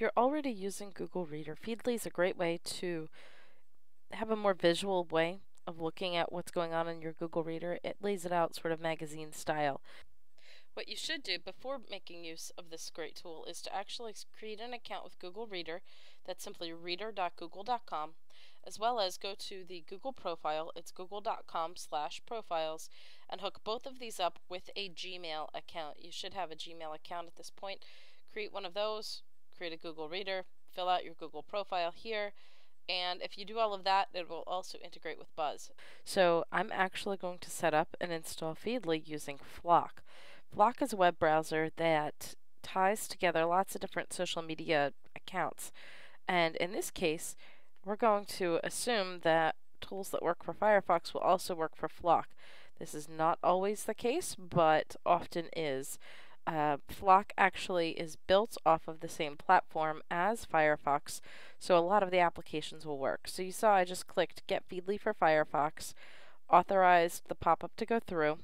you're already using Google Reader, Feedly is a great way to have a more visual way of looking at what's going on in your Google Reader. It lays it out sort of magazine style. What you should do before making use of this great tool is to actually create an account with Google Reader. That's simply reader.google.com, as well as go to the Google profile. It's google.com/profiles, and hook both of these up with a Gmail account. You should have a Gmail account at this point. Create one of those, create a Google Reader, fill out your Google profile here, and if you do all of that, it will also integrate with Buzz. So I'm actually going to set up and install Feedly using Flock. Flock is a web browser that ties together lots of different social media accounts. And in this case, we're going to assume that tools that work for Firefox will also work for Flock. This is not always the case, but often is. Flock actually is built off of the same platform as Firefox, so a lot of the applications will work. So you saw I just clicked Get Feedly for Firefox, authorized the pop-up to go through,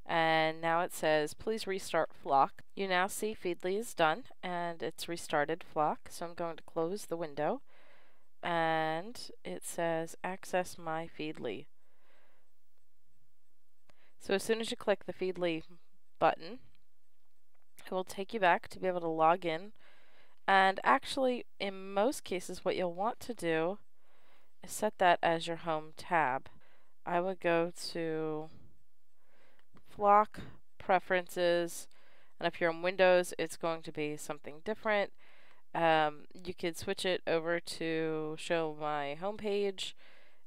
and now it says please restart Flock. You now see Feedly is done and it's restarted Flock, so I'm going to close the window, and it says access my Feedly. So as soon as you click the Feedly button, it will take you back to be able to log in. And actually, in most cases, what you'll want to do is set that as your home tab. I would go to Flock, Preferences, and if you're on Windows, it's going to be something different. You could switch it over to Show My Home Page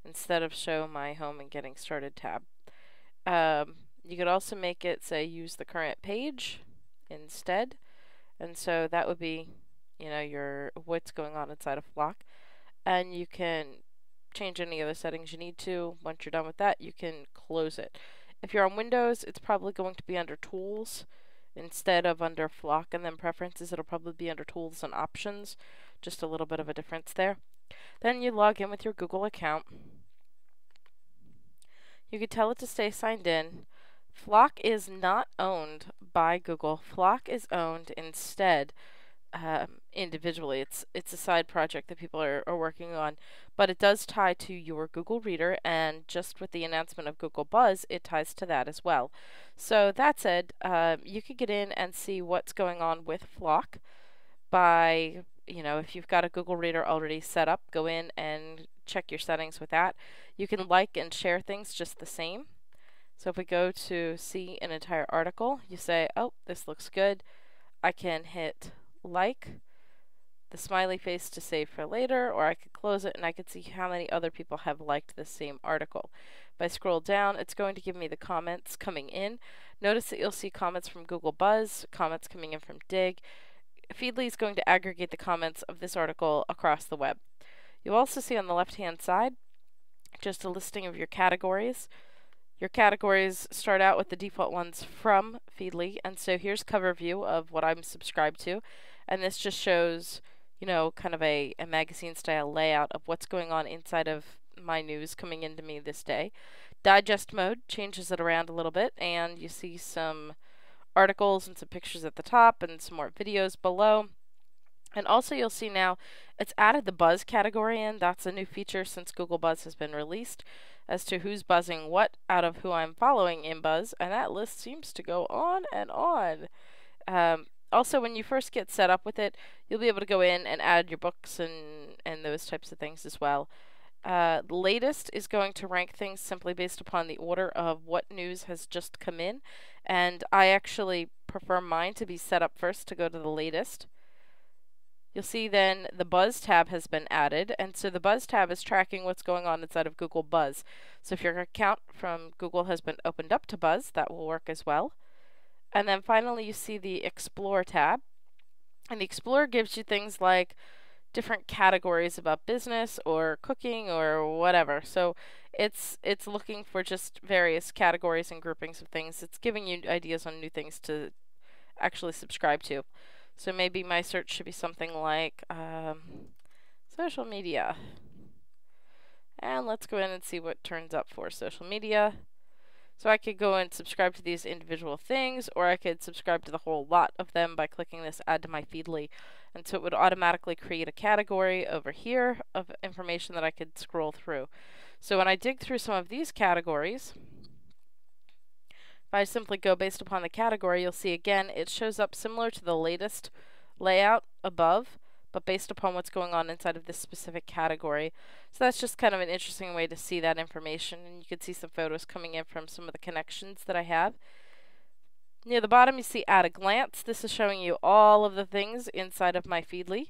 instead of Show My Home and Getting Started tab. You could also make it say Use the Current Page instead, and so that would be, you know, your what's going on inside of Flock, and you can change any other settings you need to. Once you're done with that, you can close it. If you're on Windows, it's probably going to be under Tools instead of under Flock, and then Preferences, it'll probably be under Tools and Options. Just a little bit of a difference there. Then you log in with your Google account. You could tell it to stay signed in. Flock is not owned by Google. Flock is owned instead individually. It's a side project that people are working on, but it does tie to your Google Reader, and just with the announcement of Google Buzz, it ties to that as well. So that said, you could get in and see what's going on with Flock by, you know, if you've got a Google Reader already set up, go in and check your settings with that. You can like and share things just the same. So if we go to see an entire article, you say, oh, this looks good. I can hit like, the smiley face to save for later, or I could close it and I could see how many other people have liked the same article. If I scroll down, it's going to give me the comments coming in. Notice that you'll see comments from Google Buzz, comments coming in from Dig. Feedly is going to aggregate the comments of this article across the web. You'll also see on the left-hand side just a listing of your categories. Your categories start out with the default ones from Feedly, and so here's cover view of what I'm subscribed to, and this just shows, you know, kind of a magazine style layout of what's going on inside of my news coming into me this day. Digest mode changes it around a little bit, and you see some articles and some pictures at the top and some more videos below. And also you'll see now it's added the Buzz category in. That's a new feature since Google Buzz has been released, as to who's buzzing what out of who I'm following in Buzz, and that list seems to go on and on. Also, when you first get set up with it, you'll be able to go in and add your books and those types of things as well. Latest is going to rank things simply based upon the order of what news has just come in, and I actually prefer mine to be set up first to go to the latest. You'll see then the Buzz tab has been added, and so the Buzz tab is tracking what's going on inside of Google Buzz. So if your account from Google has been opened up to Buzz, that will work as well. And then finally you see the Explore tab, and the Explore gives you things like different categories about business or cooking or whatever. So it's looking for just various categories and groupings of things. It's giving you ideas on new things to actually subscribe to. So maybe my search should be something like social media. And let's go in and see what turns up for social media. So I could go and subscribe to these individual things, or I could subscribe to the whole lot of them by clicking this Add to My Feedly. And so it would automatically create a category over here of information that I could scroll through. So when I dig through some of these categories, if I simply go based upon the category, you'll see again it shows up similar to the latest layout above, but based upon what's going on inside of this specific category. So that's just kind of an interesting way to see that information. And you can see some photos coming in from some of the connections that I have. Near the bottom, you see At a Glance. This is showing you all of the things inside of my Feedly.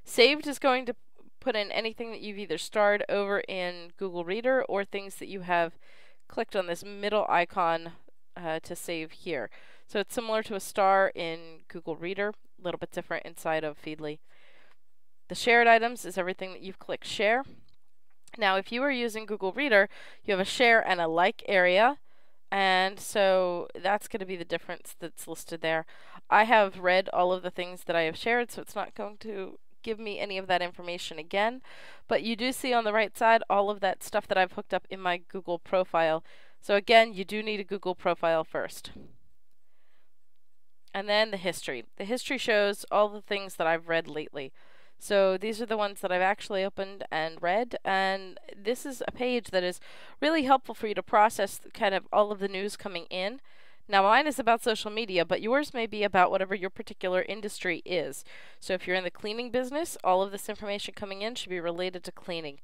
Saved is going to put in anything that you've either starred over in Google Reader or things that you have clicked on this middle icon to save here. So it's similar to a star in Google Reader, a little bit different inside of Feedly. The shared items is everything that you've clicked share. Now, if you are using Google Reader, you have a share and a like area. And so that's going to be the difference that's listed there. I have read all of the things that I have shared, so it's not going to give me any of that information again. But you do see on the right side all of that stuff that I've hooked up in my Google profile. So again, you do need a Google profile first. And then the history. The history shows all the things that I've read lately. So these are the ones that I've actually opened and read, and this is a page that is really helpful for you to process kind of all of the news coming in. Now mine is about social media, but yours may be about whatever your particular industry is. So if you're in the cleaning business, all of this information coming in should be related to cleaning.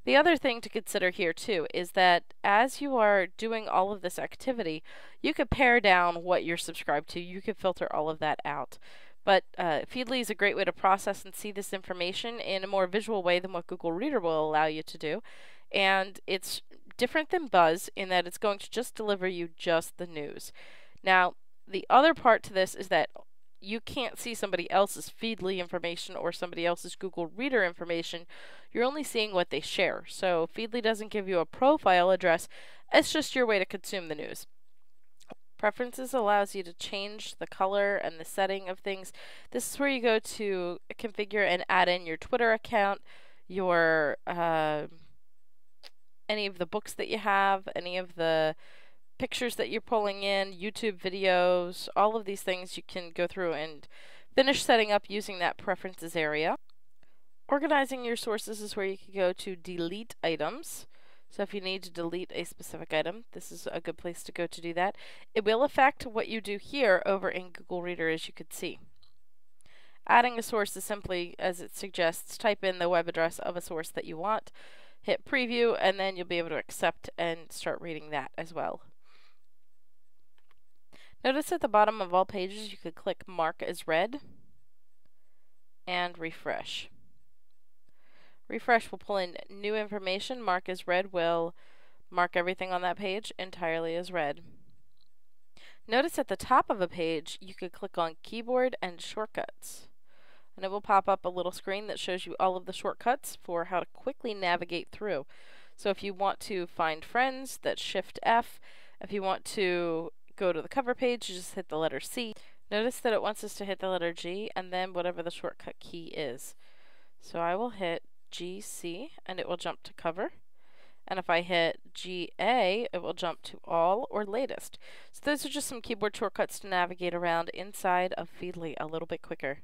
The other thing to consider here too is that as you are doing all of this activity, you could pare down what you're subscribed to. You could filter all of that out. But Feedly is a great way to process and see this information in a more visual way than what Google Reader will allow you to do. And it's different than Buzz in that it's going to just deliver you just the news. Now, the other part to this is that you can't see somebody else's Feedly information or somebody else's Google Reader information. You're only seeing what they share. So Feedly doesn't give you a profile address. It's just your way to consume the news. Preferences allows you to change the color and the setting of things. This is where you go to configure and add in your Twitter account, your any of the books that you have, any of the pictures that you're pulling in, YouTube videos, all of these things you can go through and finish setting up using that preferences area. Organizing your sources is where you can go to delete items. So if you need to delete a specific item, this is a good place to go to do that. It will affect what you do here over in Google Reader, as you could see. Adding a source is simply, as it suggests, type in the web address of a source that you want, hit preview, and then you'll be able to accept and start reading that as well. Notice at the bottom of all pages you could click Mark as Read and refresh. Refresh will pull in new information. Mark as Read will mark everything on that page entirely as read. Notice at the top of a page you could click on Keyboard and Shortcuts, and it will pop up a little screen that shows you all of the shortcuts for how to quickly navigate through. So if you want to find friends, that's Shift F. If you want to go to the cover page, you just hit the letter C. Notice that it wants us to hit the letter G and then whatever the shortcut key is. So I will hit GC and it will jump to cover. And if I hit GA, it will jump to all or latest. So those are just some keyboard shortcuts to navigate around inside of Feedly a little bit quicker.